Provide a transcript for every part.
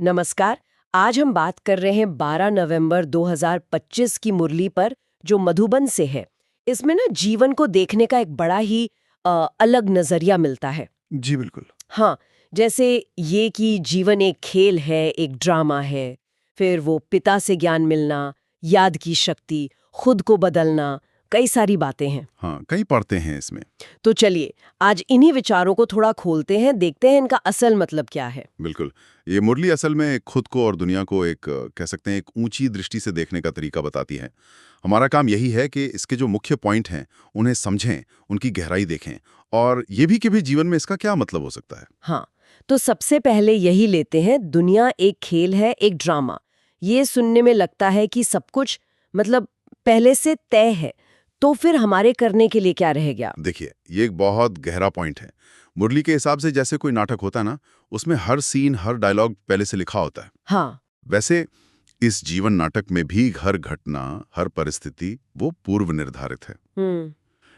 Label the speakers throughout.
Speaker 1: नमस्कार। आज हम बात कर रहे हैं 12 नवंबर 2025 की मुरली पर, जो मधुबन से है। इसमें ना जीवन को देखने का एक बड़ा ही अलग नजरिया मिलता है।
Speaker 2: जी बिल्कुल।
Speaker 1: हाँ, जैसे ये कि जीवन एक खेल है, एक ड्रामा है। फिर वो पिता से ज्ञान मिलना, याद की शक्ति, खुद को बदलना, कई सारी बातें हैं।
Speaker 2: हाँ, कई पढ़ते हैं इसमें।
Speaker 1: तो चलिए आज इन्हीं विचारों को थोड़ा खोलते हैं, देखते हैं इनका असल मतलब क्या है।
Speaker 2: बिल्कुल। ये मुरली असल में खुद को और दुनिया को एक कह सकते हैं एक ऊंची दृष्टि से देखने का तरीका बताती है। हमारा काम यही है कि इसके जो मुख्य पॉइंट हैं उन्हें समझें, उनकी गहराई देखें और ये भी कि भी जीवन में इसका क्या मतलब हो सकता है।
Speaker 1: हाँ, तो सबसे पहले यही लेते हैं, दुनिया एक खेल है, एक ड्रामा। ये सुनने में लगता है कि सब कुछ मतलब पहले से तय है, तो फिर हमारे करने के लिए क्या रह गया?
Speaker 2: देखिए, ये एक बहुत गहरा पॉइंट है। मुरली के हिसाब से जैसे कोई नाटक होता है ना, उसमें हर सीन, हर डायलॉग पहले से लिखा होता है।
Speaker 1: हाँ।
Speaker 2: वैसे इस जीवन नाटक में भी हर घटना, हर परिस्थिति वो पूर्व निर्धारित है।
Speaker 1: हम्म।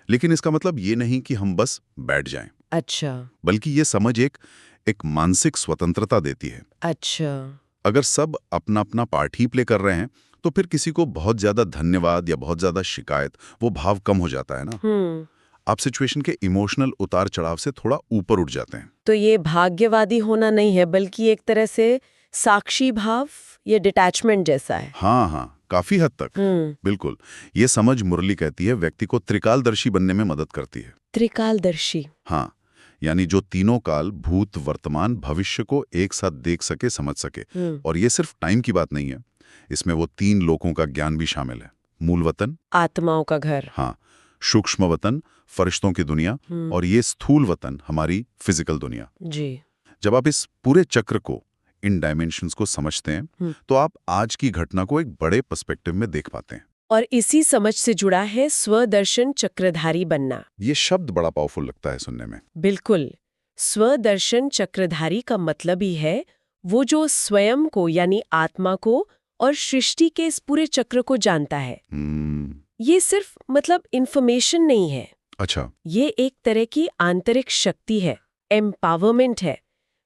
Speaker 2: लेकिन इसका मतलब ये नहीं कि हम बस बैठ जाएं,
Speaker 1: अच्छा।
Speaker 2: बल्कि ये समझ एक मानसिक स्वतंत्रता देती है।
Speaker 1: अच्छा।
Speaker 2: अगर सब अपना अपना पार्ट ही प्ले कर रहे हैं, तो फिर किसी को बहुत ज्यादा धन्यवाद या बहुत ज्यादा शिकायत, वो भाव कम हो जाता है ना।
Speaker 1: हम्म।
Speaker 2: आप सिचुएशन के इमोशनल उतार चढ़ाव से थोड़ा ऊपर उठ जाते हैं।
Speaker 1: तो ये भाग्यवादी होना नहीं है, बल्कि एक तरह से साक्षी भाव या डिटैचमेंट जैसा है।
Speaker 2: हाँ हाँ, काफी हद तक।
Speaker 1: हम्म।
Speaker 2: बिल्कुल। ये समझ मुरली कहती है व्यक्ति को त्रिकालदर्शी बनने में मदद करती है।
Speaker 1: त्रिकालदर्शी।
Speaker 2: हाँ, यानी जो तीनों काल, भूत, वर्तमान, भविष्य को एक साथ देख सके, समझ सके।
Speaker 1: हम्म।
Speaker 2: और ये सिर्फ टाइम की बात नहीं है, इसमें वो तीन लोकों का ज्ञान भी शामिल है। मूल वतन,
Speaker 1: आत्माओं का घर।
Speaker 2: हाँ, सूक्ष्म वतन, फरिश्तों की दुनिया, और ये स्थूल वतन, हमारी फिजिकल दुनिया।
Speaker 1: जी।
Speaker 2: जब आप इस पूरे चक्र को, इन डायमेंशंस को समझते हैं, तो आप आज की घटना को एक बड़े पर्सपेक्टिव में देख पाते हैं।
Speaker 1: और इसी समझ से जुड़ा है स्वदर्शन चक्रधारी बनना।
Speaker 2: ये शब्द बड़ा पावरफुल लगता है सुनने में।
Speaker 1: बिल्कुल। स्वदर्शन चक्रधारी का मतलब ही है वो जो स्वयं को यानी आत्मा को और सृष्टि के इस पूरे चक्र को जानता है। ये सिर्फ मतलब इंफॉर्मेशन नहीं है,
Speaker 2: अच्छा।
Speaker 1: ये एक तरह की आंतरिक शक्ति है, एम्पावरमेंट है।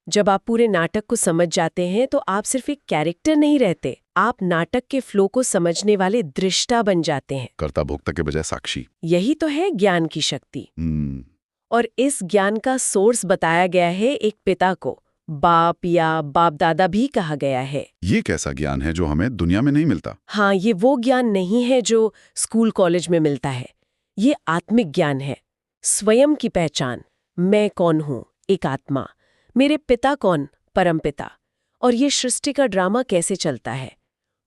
Speaker 1: जब आप पूरे नाटक को समझ जाते हैं तो आप सिर्फ एक कैरेक्टर नहीं रहते, आप नाटक के फ्लो को समझने वाले दृष्टा बन जाते हैं।
Speaker 2: कर्ता भोक्ता के बजाय साक्षी।
Speaker 1: यही तो है ज्ञान की शक्ति। और इस ज्ञान का सोर्स बताया गया है एक पिता को, बाप या बाप दादा भी कहा गया है।
Speaker 2: ये कैसा ज्ञान है जो हमें दुनिया में नहीं मिलता?
Speaker 1: हाँ, ये वो ज्ञान नहीं है जो स्कूल कॉलेज में मिलता है। ये आत्मिक ज्ञान है, स्वयं की पहचान। मैं कौन हूँ? एक आत्मा। मेरे पिता कौन? परमपिता। और ये सृष्टि का ड्रामा कैसे चलता है?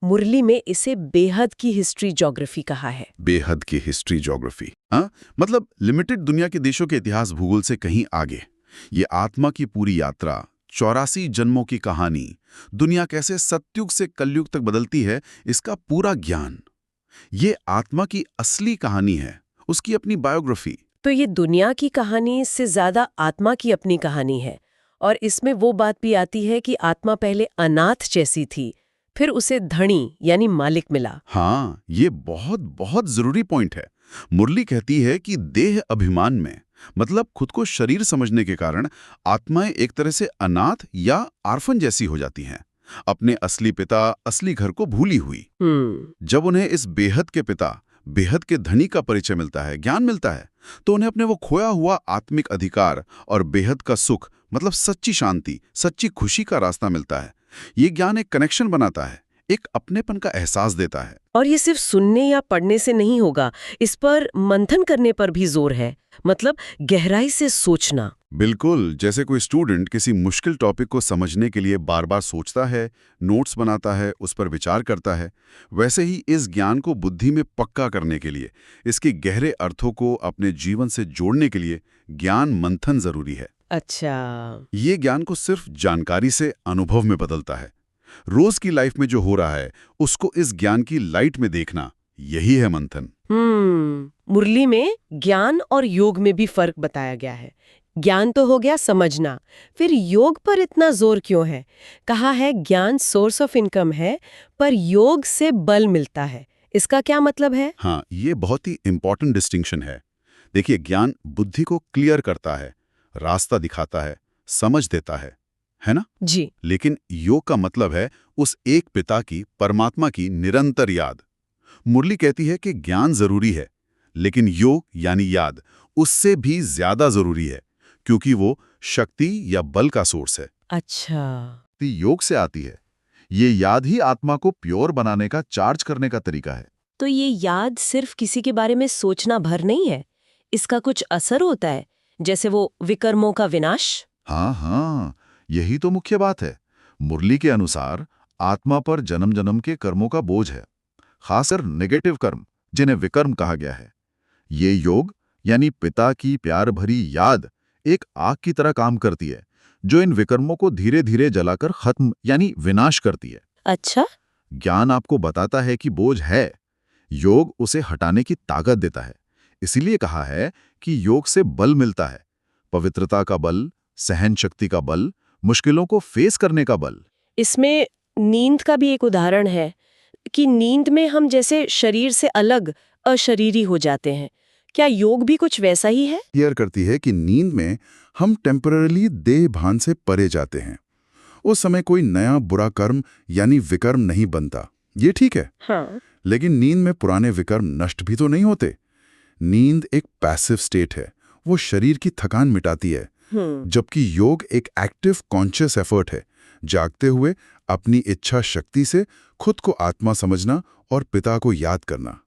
Speaker 1: मुरली में इसे बेहद की हिस्ट्री ज्योग्राफी कहा है।
Speaker 2: बेहद की हिस्ट्री ज्योग्राफी, हाँ, मतलब लिमिटेड दुनिया के देशों के इतिहास भूगोल से कहीं आगे। ये आत्मा की पूरी यात्रा, 84 जन्मों की कहानी, दुनिया कैसे सतयुग से कलयुग तक बदलती है, इसका पूरा ज्ञान। ये आत्मा की असली कहानी है, उसकी अपनी बायोग्राफी।
Speaker 1: तो ये दुनिया की कहानी से ज्यादा आत्मा की अपनी कहानी है। और इसमें वो बात भी आती है कि आत्मा पहले अनाथ जैसी थी, फिर उसे धनी यानी मालिक मिला।
Speaker 2: हाँ, ये बहुत बहुत जरूरी पॉइंट है। मुरली कहती है कि देह अभिमान में, मतलब खुद को शरीर समझने के कारण, आत्माएं एक तरह से अनाथ या आर्फन जैसी हो जाती हैं, अपने असली पिता, असली घर को भूली हुई। जब उन्हें इस बेहद के पिता, बेहद के धनी का परिचय मिलता है, ज्ञान मिलता है, तो उन्हें अपने वो खोया हुआ आत्मिक अधिकार और बेहद का सुख, मतलब सच्ची शांति, सच्ची खुशी का रास्ता मिलता है। ये ज्ञान एक कनेक्शन बनाता है, एक अपनेपन का एहसास देता है।
Speaker 1: और ये सिर्फ सुनने या पढ़ने से नहीं होगा, इस पर मंथन करने पर भी जोर है, मतलब गहराई से सोचना।
Speaker 2: बिल्कुल, जैसे कोई स्टूडेंट किसी मुश्किल टॉपिक को समझने के लिए बार बार सोचता है, नोट्स बनाता है, उस पर विचार करता है, वैसे ही इस ज्ञान को बुद्धि में पक्का करने के लिए, इसके गहरे अर्थों को अपने जीवन से जोड़ने के लिए ज्ञान मंथन जरूरी है।
Speaker 1: अच्छा।
Speaker 2: ये ज्ञान को सिर्फ जानकारी से अनुभव में बदलता है। रोज की लाइफ में जो हो रहा है उसको इस ज्ञान की लाइट में देखना, यही है मंथन।
Speaker 1: मुरली में ज्ञान और योग में भी फर्क बताया गया है। ज्ञान तो हो गया समझना, फिर योग पर इतना जोर क्यों है? कहा है ज्ञान सोर्स ऑफ इनकम है, पर योग से बल मिलता है। इसका क्या मतलब है?
Speaker 2: हाँ, ये बहुत ही इंपॉर्टेंट डिस्टिंक्शन है। देखिए, ज्ञान बुद्धि को क्लियर करता है, रास्ता दिखाता है, समझ देता है, है ना?
Speaker 1: जी।
Speaker 2: लेकिन योग का मतलब है उस एक पिता की, परमात्मा की निरंतर याद। मुरली कहती है कि ज्ञान जरूरी है, लेकिन योग यानी याद उससे भी ज्यादा जरूरी है, क्योंकि वो शक्ति या बल का सोर्स है।
Speaker 1: अच्छा।
Speaker 2: योग से आती है। ये याद ही आत्मा को प्योर बनाने का, चार्ज करने का तरीका है।
Speaker 1: तो ये याद सिर्फ किसी के बारे में सोचना भर नहीं है, इसका कुछ असर होता है, जैसे वो विकर्मों का विनाश?
Speaker 2: हाँ हाँ, यही तो मुख्य बात है। मुरली के अनुसार आत्मा पर जन्म जन्म के कर्मों का बोझ है, खासकर नेगेटिव कर्म, जिन्हें विकर्म कहा गया है। ये योग यानी पिता की प्यार भरी याद एक आग की तरह काम करती है, जो इन विकर्मों को धीरे धीरे जलाकर खत्म यानी विनाश करती है।
Speaker 1: अच्छा।
Speaker 2: ज्ञान आपको बताता है कि बोझ है, योग उसे हटाने की ताकत देता है। इसीलिए कहा है कि योग से बल मिलता है, पवित्रता का बल, सहन शक्ति का बल, मुश्किलों को फेस करने का बल।
Speaker 1: इसमें नींद का भी एक उदाहरण है कि नींद में हम जैसे शरीर से अलग अशरीरी हो जाते हैं। क्या योग भी कुछ वैसा ही है?
Speaker 2: क्लियर करती है कि नींद में हम टेम्पररी देह भान से परे जाते हैं। उस समय कोई नया बुरा कर्म यानी विकर्म नहीं बनता, ये ठीक है।
Speaker 1: हाँ।
Speaker 2: लेकिन नींद में पुराने विकर्म नष्ट भी तो नहीं होते। नींद एक पैसिव स्टेट है, वो शरीर की थकान मिटाती है, जबकि योग एक एक्टिव कॉन्शियस एफर्ट है, जागते हुए अपनी इच्छा शक्ति से खुद को आत्मा समझना और पिता को याद करना।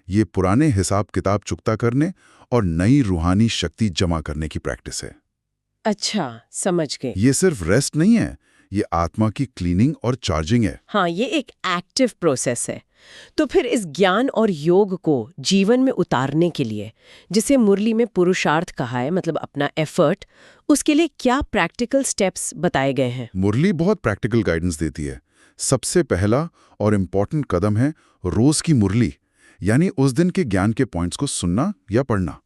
Speaker 2: ये पुराने हिसाब किताब चुकता करने और नई रूहानी शक्ति जमा करने की प्रैक्टिस है।
Speaker 1: अच्छा, समझ गए।
Speaker 2: ये सिर्फ रेस्ट नहीं है, ये आत्मा की क्लीनिंग और चार्जिंग है।
Speaker 1: हाँ, ये एक एक्टिव प्रोसेस है। तो फिर इस ज्ञान और योग को जीवन में उतारने के लिए, जिसे मुरली में पुरुषार्थ कहा है, मतलब अपना एफर्ट, उसके लिए क्या प्रैक्टिकल स्टेप्स बताए गए हैं?
Speaker 2: मुरली बहुत प्रैक्टिकल गाइडेंस देती है। सबसे पहला और इम्पॉर्टेंट कदम है रोज की मुरली, यानी उस दिन के ज्ञान के पॉइंट्स को सुनना या पढ़ना।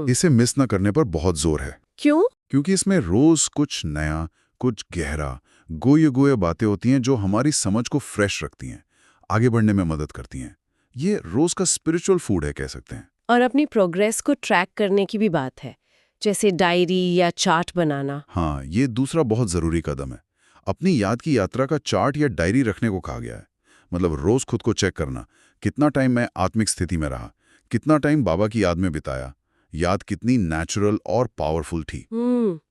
Speaker 2: इसे मिस न करने पर बहुत जोर है।
Speaker 1: क्यों?
Speaker 2: क्योंकि इसमें रोज कुछ नया, कुछ गहरा, गोये गोये बातें होती हैं जो हमारी समझ को फ्रेश रखती हैं, आगे बढ़ने में मदद करती हैं। ये रोज का स्पिरिचुअल फूड है, कह सकते हैं।
Speaker 1: और अपनी प्रोग्रेस को ट्रैक करने की भी बात है, जैसे डायरी या चार्ट बनाना।
Speaker 2: हाँ, ये दूसरा बहुत जरूरी कदम है। अपनी याद की यात्रा का चार्ट या डायरी रखने को कहा गया है। मतलब रोज खुद को चेक करना, कितना टाइम मैं आत्मिक स्थिति में रहा, कितना टाइम बाबा की याद में बिताया, याद कितनी नेचुरल और पावरफुल थी।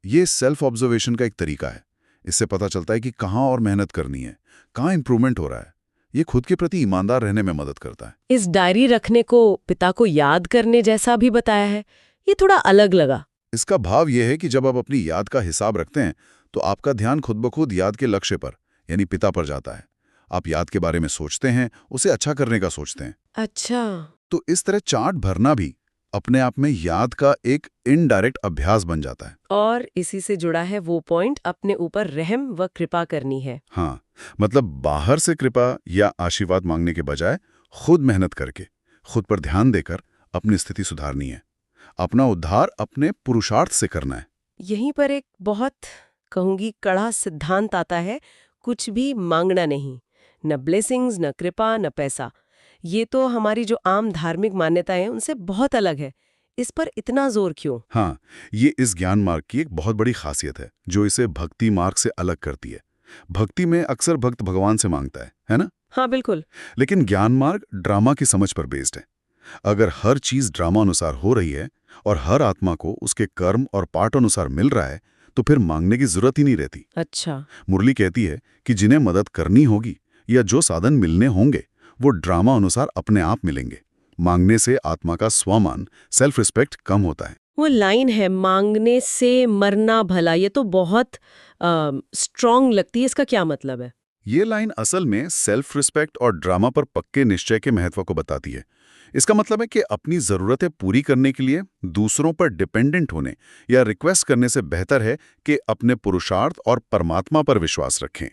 Speaker 2: ये सेल्फ ऑब्जर्वेशन का एक तरीका है। इससे पता चलता है कि कहाँ और मेहनत करनी है, कहाँ इंप्रूवमेंट हो रहा है। ये खुद के प्रति ईमानदार रहने में मदद करता है।
Speaker 1: इस डायरी रखने को पिता को याद करने जैसा भी बताया है, ये थोड़ा अलग लगा।
Speaker 2: इसका भाव यह है कि जब आप अपनी याद का हिसाब रखते हैं तो आपका ध्यान खुद ब खुद याद के लक्ष्य पर यानी पिता पर जाता है। आप याद के बारे में सोचते हैं, उसे अच्छा करने का सोचते हैं।
Speaker 1: अच्छा।
Speaker 2: तो इस तरह चार्ट भरना भी अपने आप में याद का एक इनडायरेक्ट अभ्यास बन जाता है।
Speaker 1: और इसी से जुड़ा है वो पॉइंट, अपने ऊपर रहम व कृपा करनी है।
Speaker 2: हाँ, मतलब बाहर से कृपा या आशीर्वाद मांगने के बजाय खुद मेहनत करके, खुद पर ध्यान देकर अपनी स्थिति सुधारनी है। अपना उद्धार अपने पुरुषार्थ से करना है।
Speaker 1: यहीं पर एक बहुत, कहूंगी, कड़ा सिद्धांत आता है, कुछ भी मांगना नहीं, न ब्लेसिंग्स, न कृपा, न पैसा। ये तो हमारी जो आम धार्मिक मान्यताएं हैं उनसे बहुत अलग है। इस पर इतना जोर क्यों?
Speaker 2: हाँ, ये इस ज्ञान मार्ग की एक बहुत बड़ी खासियत है, जो इसे भक्ति मार्ग से अलग करती है। भक्ति में अक्सर भक्त भगवान से मांगता है ना?
Speaker 1: हाँ, बिल्कुल।
Speaker 2: लेकिन ज्ञान मार्ग ड्रामा की समझ पर बेस्ड है। अगर हर चीज ड्रामा अनुसार हो रही है और हर आत्मा को उसके कर्म और पाठ अनुसार मिल रहा है, तो फिर मांगने की जरूरत ही नहीं रहती।
Speaker 1: अच्छा।
Speaker 2: मुरली कहती है कि जिन्हें मदद करनी होगी या जो साधन मिलने होंगे, वो ड्रामा अनुसार अपने आप मिलेंगे। मांगने से आत्मा का स्वमान, सेल्फ रिस्पेक्ट कम होता है।
Speaker 1: वो लाइन है, मांगने से मरना भला, ये तो बहुत स्ट्रॉन्ग लगती है। इसका क्या मतलब है?
Speaker 2: ये लाइन असल में सेल्फ रिस्पेक्ट और ड्रामा पर पक्के निश्चय के महत्व को बताती है। इसका मतलब है कि अपनी जरूरतें पूरी करने के लिए दूसरों पर डिपेंडेंट होने या रिक्वेस्ट करने से बेहतर है कि अपने पुरुषार्थ और परमात्मा पर विश्वास रखें।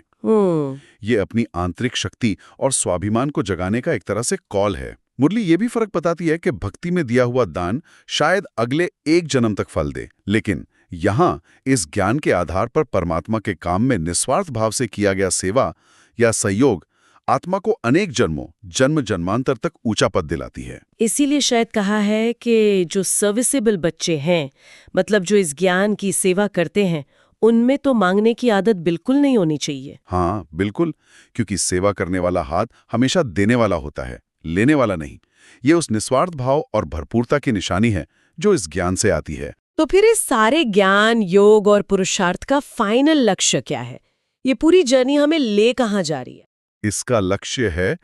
Speaker 2: ये अपनी आंतरिक शक्ति और स्वाभिमान को जगाने का एक तरह से कॉल है। मुरली ये भी फर्क बताती है कि भक्ति में दिया हुआ दान शायद अगले एक जन्म तक फल दे, लेकिन यहाँ इस ज्ञान के आधार पर परमात्मा के काम में निस्वार्थ भाव से किया गया सेवा या सहयोग आत्मा को अनेक जन्मों, जन्म जन्मांतर तक ऊंचा पद दिलाती है।
Speaker 1: इसीलिए शायद कहा है कि जो सर्विसेबल बच्चे हैं, मतलब जो इस ज्ञान की सेवा करते हैं, उनमें तो मांगने की आदत बिल्कुल नहीं होनी चाहिए।
Speaker 2: हाँ बिल्कुल, क्योंकि सेवा करने वाला हाथ हमेशा देने वाला होता है, लेने वाला नहीं। ये उस निस्वार्थ भाव और भरपूरता की निशानी है जो इस ज्ञान से आती है।
Speaker 1: तो फिर इस सारे ज्ञान, योग और पुरुषार्थ का फाइनल लक्ष्य क्या है? ये पूरी जर्नी हमें ले कहाँ जा रही है?
Speaker 2: इसका लक्ष्य है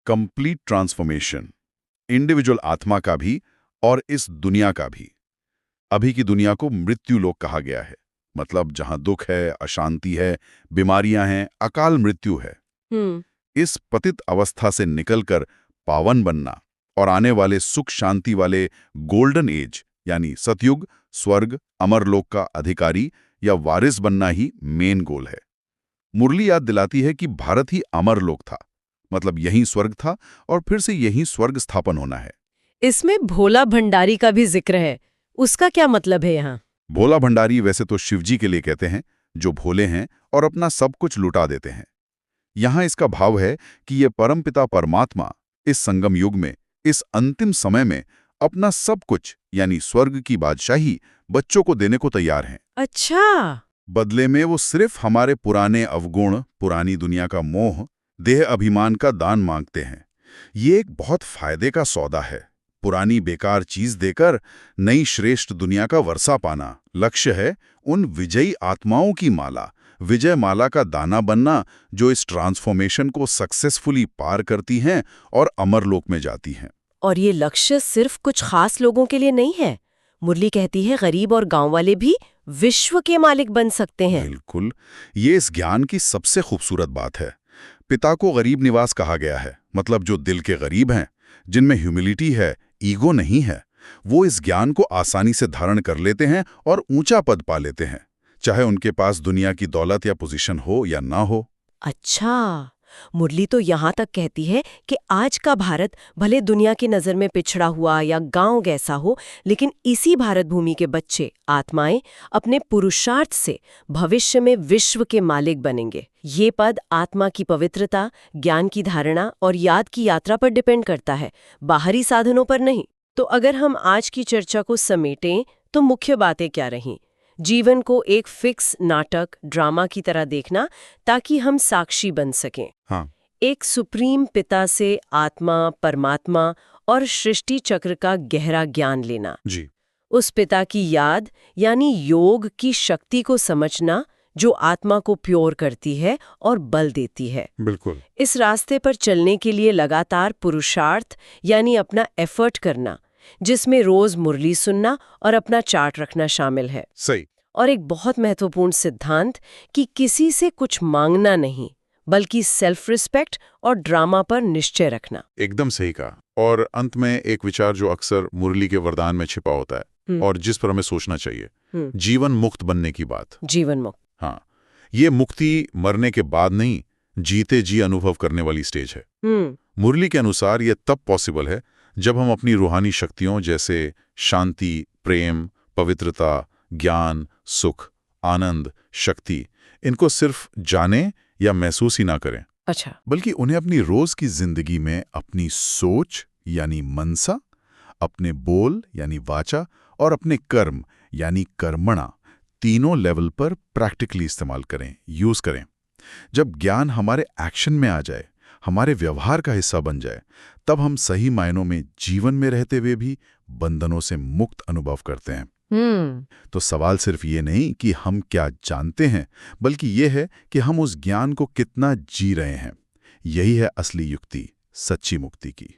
Speaker 2: कंप्लीट ट्रांसफॉर्मेशन, इंडिविजुअल आत्मा का भी और इस दुनिया का भी। अभी की दुनिया को मृत्यु लोक कहा गया है, मतलब जहां दुख है, अशांति है, बीमारियां हैं, अकाल मृत्यु है। इस पतित अवस्था से निकलकर पावन बनना और आने वाले सुख शांति वाले गोल्डन एज यानी सतयुग, स्वर्ग, अमरलोक का अधिकारी या वारिस बनना ही मेन गोल है। मुरली याद दिलाती है कि भारत ही अमरलोक था, मतलब यही स्वर्ग था और फिर से यही स्वर्ग स्थापन होना है।
Speaker 1: इसमें भोला भंडारी का भी जिक्र है, उसका क्या मतलब है यहाँ?
Speaker 2: भोला भंडारी वैसे तो शिवजी के लिए कहते हैं, जो भोले हैं और अपना सब कुछ लुटा देते हैं। यहाँ इसका भाव है कि ये परमपिता परमात्मा इस संगम युग में, इस अंतिम समय में अपना सब कुछ यानी स्वर्ग की बादशाही बच्चों को देने को तैयार हैं।
Speaker 1: अच्छा।
Speaker 2: बदले में वो सिर्फ हमारे पुराने अवगुण, पुरानी दुनिया का मोह, देह अभिमान का दान मांगते हैं। ये एक बहुत फायदे का सौदा है। पुरानी बेकार चीज देकर नई श्रेष्ठ दुनिया का वर्षा पाना। लक्ष्य है उन विजयी आत्माओं की माला, विजय माला का दाना बनना, जो इस ट्रांसफॉर्मेशन को सक्सेसफुली पार करती हैं और अमरलोक में जाती हैं।
Speaker 1: और ये लक्ष्य सिर्फ कुछ खास लोगों के लिए नहीं है। मुरली कहती है गरीब और गांव वाले भी विश्व के मालिक बन सकते हैं।
Speaker 2: बिल्कुल, ये इस ज्ञान की सबसे खूबसूरत बात है। पिता को गरीब निवास कहा गया है, मतलब जो दिल के गरीब हैं, जिनमें ह्यूमिलिटी है, ईगो नहीं है, वो इस ज्ञान को आसानी से धारण कर लेते हैं और ऊंचा पद पा लेते हैं, चाहे उनके पास दुनिया की दौलत या पोजीशन हो या ना हो।
Speaker 1: अच्छा, मुरली तो यहाँ तक कहती है कि आज का भारत भले दुनिया की नज़र में पिछड़ा हुआ या गांव जैसा हो, लेकिन इसी भारत भूमि के बच्चे, आत्माएं, अपने पुरुषार्थ से भविष्य में विश्व के मालिक बनेंगे। ये पद आत्मा की पवित्रता, ज्ञान की धारणा और याद की यात्रा पर डिपेंड करता है, बाहरी साधनों पर नहीं। तो अगर हम आज की चर्चा को समेटें तो मुख्य बातें क्या रहीं? जीवन को एक फिक्स नाटक, ड्रामा की तरह देखना ताकि हम साक्षी बन सकें।
Speaker 2: हाँ।
Speaker 1: एक सुप्रीम पिता से आत्मा, परमात्मा और सृष्टि चक्र का गहरा ज्ञान लेना।
Speaker 2: जी।
Speaker 1: उस पिता की याद यानी योग की शक्ति को समझना, जो आत्मा को प्योर करती है और बल देती है।
Speaker 2: बिल्कुल।
Speaker 1: इस रास्ते पर चलने के लिए लगातार पुरुषार्थ यानी अपना एफर्ट करना, जिसमें रोज मुरली सुनना और अपना चार्ट रखना शामिल है।
Speaker 2: सही।
Speaker 1: और एक बहुत महत्वपूर्ण सिद्धांत कि किसी से कुछ मांगना नहीं, बल्कि सेल्फ रिस्पेक्ट और ड्रामा पर निश्चय रखना।
Speaker 2: एकदम सही कहा। और अंत में एक विचार जो अक्सर मुरली के वरदान में छिपा होता है और जिस पर हमें सोचना चाहिए, जीवन मुक्त बनने की बात।
Speaker 1: जीवन मुक्त।
Speaker 2: हाँ, ये मुक्ति मरने के बाद नहीं, जीते जी अनुभव करने वाली स्टेज है। मुरली के अनुसार ये तब पॉसिबल है जब हम अपनी रूहानी शक्तियों जैसे शांति, प्रेम, पवित्रता, ज्ञान, सुख, आनंद, शक्ति, इनको सिर्फ जाने या महसूस ही ना करें।
Speaker 1: अच्छा।
Speaker 2: बल्कि उन्हें अपनी रोज की जिंदगी में अपनी सोच यानी मनसा, अपने बोल यानी वाचा और अपने कर्म यानी कर्मणा, तीनों लेवल पर प्रैक्टिकली इस्तेमाल करें, यूज करें। जब ज्ञान हमारे एक्शन में आ जाए, हमारे व्यवहार का हिस्सा बन जाए, तब हम सही मायनों में जीवन में रहते हुए भी बंधनों से मुक्त अनुभव करते हैं। तो सवाल सिर्फ ये नहीं कि हम क्या जानते हैं, बल्कि ये है कि हम उस ज्ञान को कितना जी रहे हैं। यही है असली युक्ति सच्ची मुक्ति की।